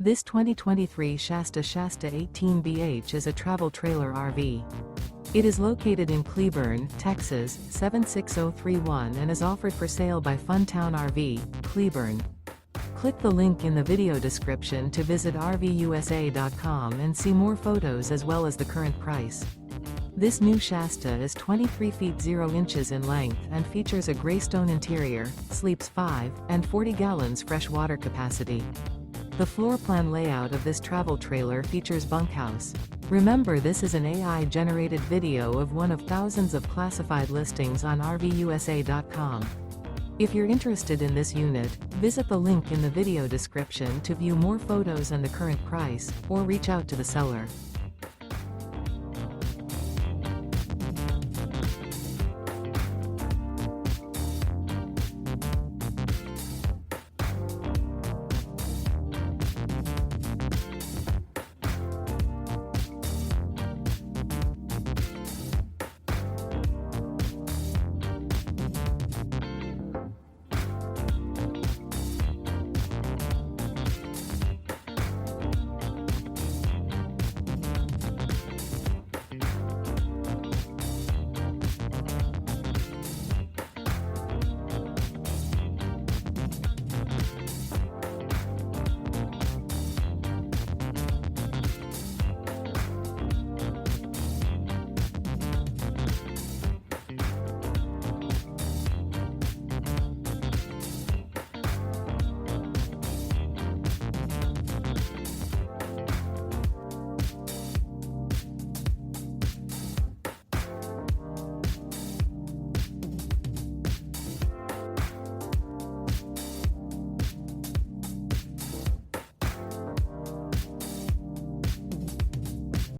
This 2023 Shasta Shasta 18BH is a travel trailer RV. It is located in Cleburne, Texas, 76031 and is offered for sale by Funtown RV, Cleburne. Click the link in the video description to visit RVUSA.com and see more photos as well as the current price. This new Shasta is 23 feet 0 inches in length and features a greystone interior, sleeps 5, and 40 gallons fresh water capacity. The floor plan layout of this travel trailer features bunkhouse. Remember, this is an AI-generated video of one of thousands of classified listings on RVUSA.com. If you're interested in this unit, visit the link in the video description to view more photos and the current price, or reach out to the seller.